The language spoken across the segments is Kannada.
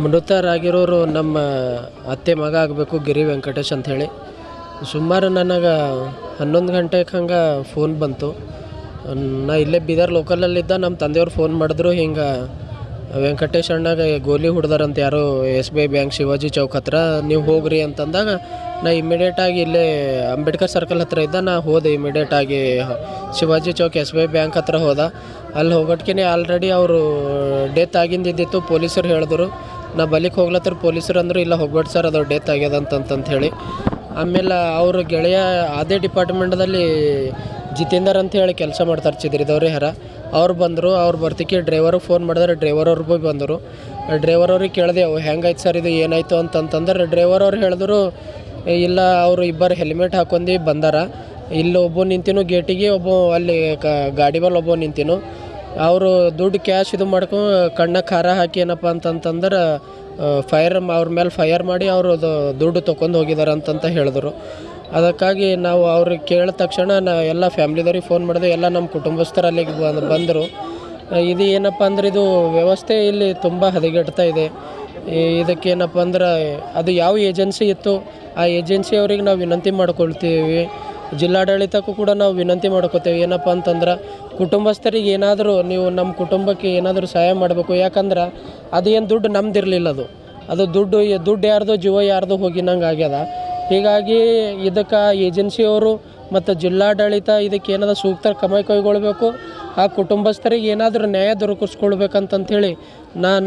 ಮೃತರಾಗಿರೋರು ನಮ್ಮ ಅತ್ತೆ ಮಗ ಆಗಬೇಕು, ಗಿರಿ ವೆಂಕಟೇಶ್ ಅಂಥೇಳಿ. ಸುಮಾರು ನನಗೆ 11 ಗಂಟೆಗೆ ಹಂಗೆ ಫೋನ್ ಬಂತು. ನಾ ಇಲ್ಲೇ ಬೀದರ್ ಲೋಕಲಲ್ಲಿದ್ದ. ನಮ್ಮ ತಂದೆಯವ್ರು ಫೋನ್ ಮಾಡಿದ್ರು, ಹಿಂಗೆ ವೆಂಕಟೇಶ್ ಅಣ್ಣಗೆ ಗೋಲಿ ಹೊಡೆದಾರಂತ ಯಾರೋ SBI ಬ್ಯಾಂಕ್ ಶಿವಾಜಿ ಚೌಕ್ ಹತ್ರ, ನೀವು ಹೋಗ್ರಿ ಅಂತಂದಾಗ ನಾ ಇಮಿಡಿಯೇಟಾಗಿ ಇಲ್ಲೇ ಅಂಬೇಡ್ಕರ್ ಸರ್ಕಲ್ ಹತ್ರ ಇದ್ದ. ನಾ ಹೋದೆ ಇಮಿಡಿಯೇಟಾಗಿ ಶಿವಾಜಿ ಚೌಕ್ SBI ಬ್ಯಾಂಕ್ ಹತ್ರ ಹೋದ. ಅಲ್ಲಿ ಹೋಗೋಟ್ಕೆ ಆಲ್ರೆಡಿ ಅವರು ಡೆತ್ ಆಗಿಂದಿದ್ದಿತ್ತು. ಪೊಲೀಸರು ಹೇಳಿದ್ರು. ನಾ ಬಲಿಕ್ಕೆ ಹೋಗ್ಲತ್ತರ ಪೊಲೀಸರು ಅಂದರು, ಇಲ್ಲ ಹೋಗ್ಬೇಡಿ ಸರ್, ಅದು ಡೆತ್ ಆಗ್ಯದ ಅಂತಂತ ಹೇಳಿ. ಆಮೇಲೆ ಅವ್ರ ಗೆಳೆಯ ಅದೇ ಡಿಪಾರ್ಟ್ಮೆಂಟ್ದಲ್ಲಿ ಜಿತೇಂದರ್ ಅಂತ ಹೇಳಿ ಕೆಲಸ ಮಾಡ್ತಾರೆ, ಚಿದ್ರಿದವ್ರೆ ಹರ. ಅವ್ರು ಬಂದರು. ಅವ್ರು ಬರ್ತಿಕ್ಕೆ ಡ್ರೈವರಿಗೆ ಫೋನ್ ಮಾಡಿದ್ರೆ ಡ್ರೈವರ್ ಅವ್ರು ಭೀ ಬಂದರು. ಡ್ರೈವರ್ ಅವ್ರಿಗೆ ಕೇಳಿದೆ, ಹೆಂಗಾಯ್ತು ಸರ್ ಇದು, ಏನಾಯಿತು ಅಂತಂತಂದ್ರೆ ಡ್ರೈವರ್ ಅವ್ರು ಹೇಳಿದ್ರು, ಇಲ್ಲ ಅವರು ಇಬ್ಬರು ಹೆಲ್ಮೆಟ್ ಹಾಕೊಂಡು ಬಂದಾರ. ಇಲ್ಲಿ ಒಬ್ಬ ನಿಂತಿನು ಗೇಟಿಗೆ, ಒಬ್ಬ ಅಲ್ಲಿ ಗಾಡಿ ಮೇಲೆ ಒಬ್ಬ ನಿಂತಿನು. ಅವರು ದುಡ್ಡು ಕ್ಯಾಶ್ ಇದು ಮಾಡ್ಕೊಂಡು ಕಣ್ಣಕ್ಕೆ ಖಾರ ಹಾಕಿ ಏನಪ್ಪ ಅಂತಂತಂದ್ರೆ ಅವ್ರ ಮೇಲೆ ಫೈರ್ ಮಾಡಿ ಅವರು ಅದು ದುಡ್ಡು ತೊಗೊಂಡು ಹೋಗಿದ್ದಾರೆ ಅಂತಂತ ಹೇಳಿದ್ರು. ಅದಕ್ಕಾಗಿ ನಾವು ಅವ್ರಿಗೆ ಕೇಳಿದ ತಕ್ಷಣ ಎಲ್ಲ ಫ್ಯಾಮ್ಲಿದವ್ರಿಗೆ ಫೋನ್ ಮಾಡಿದೆ. ಎಲ್ಲ ನಮ್ಮ ಕುಟುಂಬಸ್ಥರು ಅಲ್ಲಿಗೆ ಬಂದರು. ಇದು ಏನಪ್ಪ ಅಂದ್ರೆ ಇದು ವ್ಯವಸ್ಥೆ ಇಲ್ಲಿ ತುಂಬ ಹದಗೆಡ್ತಾ ಇದೆ. ಇದಕ್ಕೇನಪ್ಪ ಅಂದ್ರೆ ಅದು ಯಾವ ಏಜೆನ್ಸಿ ಇತ್ತು ಆ ಏಜೆನ್ಸಿ ಅವ್ರಿಗೆ ನಾವು ವಿನಂತಿ ಮಾಡ್ಕೊಳ್ತೀವಿ. ಜಿಲ್ಲಾಡಳಿತಕ್ಕೂ ಕೂಡ ನಾವು ವಿನಂತಿ ಮಾಡ್ಕೋತೇವೆ. ಏನಪ್ಪ ಅಂತಂದ್ರೆ ಕುಟುಂಬಸ್ಥರಿಗೆ ಏನಾದರೂ ನೀವು ನಮ್ಮ ಕುಟುಂಬಕ್ಕೆ ಏನಾದರೂ ಸಹಾಯ ಮಾಡಬೇಕು. ಯಾಕಂದ್ರೆ ಅದು ಏನು ದುಡ್ಡು ನಮ್ದಿರಲಿಲ್ಲ, ಅದು ದುಡ್ಡು ಯಾರ್ದು, ಜೀವ ಯಾರ್ದು ಹೋಗಿನಂಗೆ ಆಗ್ಯದ. ಹೀಗಾಗಿ ಇದಕ್ಕೆ ಏಜೆನ್ಸಿಯವರು ಮತ್ತು ಜಿಲ್ಲಾಡಳಿತ ಇದಕ್ಕೆ ಏನಾದರೂ ಸೂಕ್ತ ಕ್ರಮ ಕೈಗೊಳ್ಳಬೇಕು. ಆ ಕುಟುಂಬಸ್ಥರಿಗೆ ಏನಾದರೂ ನ್ಯಾಯ ದೊರಕಿಸ್ಕೊಳ್ಬೇಕಂತಂಥೇಳಿ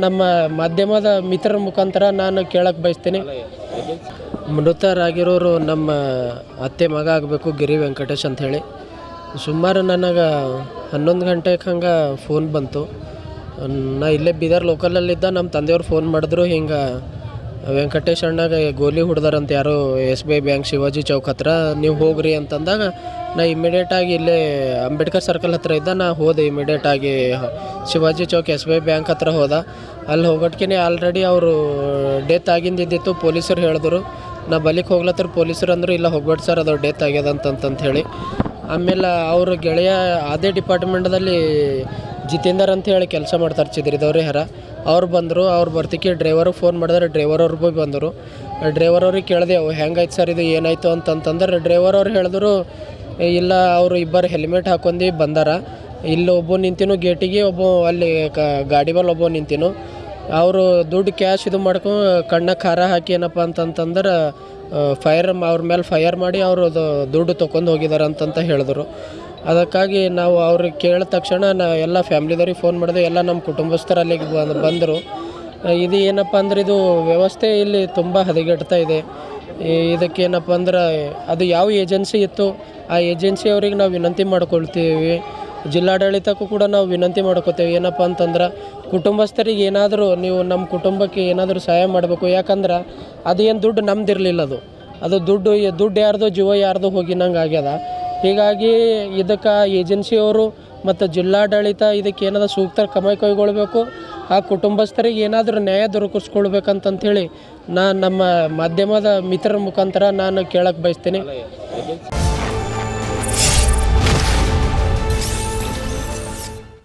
ನಮ್ಮ ಮಾಧ್ಯಮದ ಮಿತ್ರರ ಮುಖಾಂತರ ನಾನು ಕೇಳಕ್ಕೆ ಬಯಸ್ತೀನಿ. ಮೃತರಾಗಿರೋರು ನಮ್ಮ ಅತ್ತೆ ಮಗ ಆಗಬೇಕು, ಗಿರಿ ವೆಂಕಟೇಶ್ ಅಂಥೇಳಿ. ಸುಮಾರು ನನಗೆ 11 ಗಂಟೆಗೆ ಹಂಗೆ ಫೋನ್ ಬಂತು. ನಾ ಇಲ್ಲೇ ಬೀದರ್ ಲೋಕಲಲ್ಲಿದ್ದ. ನಮ್ಮ ತಂದೆಯವ್ರು ಫೋನ್ ಮಾಡಿದ್ರು, ಹಿಂಗೆ ವೆಂಕಟೇಶ್ ಅಣ್ಣಗೆ ಗೋಲಿ ಹೊಡೆದಾರಂತ ಯಾರೋ SBI ಬ್ಯಾಂಕ್ ಶಿವಾಜಿ ಚೌಕ್ ಹತ್ರ, ನೀವು ಹೋಗ್ರಿ ಅಂತಂದಾಗ ನಾ ಇಮಿಡಿಯೇಟಾಗಿ ಇಲ್ಲೇ ಅಂಬೇಡ್ಕರ್ ಸರ್ಕಲ್ ಹತ್ರ ಇದ್ದ. ನಾ ಹೋದೆ ಇಮಿಡಿಯೇಟಾಗಿ ಶಿವಾಜಿ ಚೌಕ್ SBI ಬ್ಯಾಂಕ್ ಹತ್ರ ಹೋದ. ಅಲ್ಲಿ ಹೋಗೋಟ್ಕೆ ಆಲ್ರೆಡಿ ಅವರು ಡೆತ್ ಆಗಿಂದಿದ್ದಿತ್ತು. ಪೊಲೀಸರು ಹೇಳಿದ್ರು. ನಾ ಬಲಿಕ್ಕೆ ಹೋಗ್ಲತ್ತರ ಪೊಲೀಸರು ಅಂದರು, ಇಲ್ಲ ಹೋಗ್ಬೇಡಿ ಸರ್, ಅದು ಡೆತ್ ಆಗ್ಯದ ಅಂತಂತ ಹೇಳಿ. ಆಮೇಲೆ ಅವ್ರ ಗೆಳೆಯ ಅದೇ ಡಿಪಾರ್ಟ್ಮೆಂಟ್ದಲ್ಲಿ ಜಿತೇಂದರ್ ಅಂತ ಹೇಳಿ ಕೆಲಸ ಮಾಡ್ತಾರೆ, ಚಿದ್ರಿದವ್ರೆ ಹರ. ಅವ್ರು ಬಂದರು. ಅವ್ರು ಬರ್ತಿಕ್ಕೆ ಡ್ರೈವರಿಗೆ ಫೋನ್ ಮಾಡಿದ್ರೆ ಡ್ರೈವರ್ ಅವ್ರು ಭೀ ಬಂದರು. ಡ್ರೈವರ್ ಅವ್ರಿಗೆ ಕೇಳಿದೆ, ಹೆಂಗಾಯ್ತು ಸರ್ ಇದು, ಏನಾಯಿತು ಅಂತಂತಂದ್ರೆ ಡ್ರೈವರ್ ಅವ್ರು ಹೇಳಿದ್ರು, ಇಲ್ಲ ಅವರು ಇಬ್ಬರು ಹೆಲ್ಮೆಟ್ ಹಾಕೊಂಡು ಬಂದಾರ. ಇಲ್ಲಿ ಒಬ್ಬ ನಿಂತಿನು ಗೇಟಿಗೆ, ಒಬ್ಬ ಅಲ್ಲಿ ಗಾಡಿ ಮೇಲೆ ಒಬ್ಬ ನಿಂತಿನು. ಅವರು ದುಡ್ಡು ಕ್ಯಾಶ್ ಇದು ಮಾಡ್ಕೊಂಡು ಕಣ್ಣಕ್ಕೆ ಖಾರ ಹಾಕಿ ಏನಪ್ಪ ಅಂತಂತಂದ್ರೆ ಅವ್ರ ಮೇಲೆ ಫೈರ್ ಮಾಡಿ ಅವರು ಅದು ದುಡ್ಡು ತೊಗೊಂಡು ಹೋಗಿದ್ದಾರೆ ಅಂತಂತ ಹೇಳಿದ್ರು. ಅದಕ್ಕಾಗಿ ನಾವು ಅವ್ರಿಗೆ ಕೇಳಿದ ತಕ್ಷಣ ಎಲ್ಲ ಫ್ಯಾಮ್ಲಿದವ್ರಿಗೆ ಫೋನ್ ಮಾಡಿದೆ. ಎಲ್ಲ ನಮ್ಮ ಕುಟುಂಬಸ್ಥರು ಅಲ್ಲಿಗೆ ಬಂದರು. ಇದು ಏನಪ್ಪ ಅಂದ್ರೆ ಇದು ವ್ಯವಸ್ಥೆ ಇಲ್ಲಿ ತುಂಬ ಹದಗೆಡ್ತಾ ಇದೆ. ಇದಕ್ಕೇನಪ್ಪ ಅಂದ್ರೆ ಅದು ಯಾವ ಏಜೆನ್ಸಿ ಇತ್ತು ಆ ಏಜೆನ್ಸಿ ಅವ್ರಿಗೆ ನಾವು ವಿನಂತಿ ಮಾಡ್ಕೊಳ್ತೀವಿ. ಜಿಲ್ಲಾಡಳಿತಕ್ಕೂ ಕೂಡ ನಾವು ವಿನಂತಿ ಮಾಡ್ಕೋತೇವೆ. ಏನಪ್ಪ ಅಂತಂದ್ರೆ ಕುಟುಂಬಸ್ಥರಿಗೆ ಏನಾದರೂ ನೀವು ನಮ್ಮ ಕುಟುಂಬಕ್ಕೆ ಏನಾದರೂ ಸಹಾಯ ಮಾಡಬೇಕು. ಯಾಕಂದ್ರೆ ಅದು ಏನು ದುಡ್ಡು ನಮ್ದಿರಲಿಲ್ಲ, ಅದು ದುಡ್ಡು ಯಾರ್ದು, ಜೀವ ಯಾರ್ದು ಹೋಗಿನಂಗೆ ಆಗ್ಯದ. ಹೀಗಾಗಿ ಇದಕ್ಕೆ ಏಜೆನ್ಸಿಯವರು ಮತ್ತು ಜಿಲ್ಲಾಡಳಿತ ಇದಕ್ಕೆ ಏನಾದರೂ ಸೂಕ್ತ ಕ್ರಮ ಕೈಗೊಳ್ಳಬೇಕು. ಆ ಕುಟುಂಬಸ್ಥರಿಗೆ ಏನಾದರೂ ನ್ಯಾಯ ದೊರಕಿಸ್ಕೊಳ್ಬೇಕಂತಂಥೇಳಿ ನಮ್ಮ ಮಾಧ್ಯಮದ ಮಿತ್ರರ ಮುಖಾಂತರ ನಾನು ಕೇಳಕ್ಕೆ ಬಯಸ್ತೀನಿ.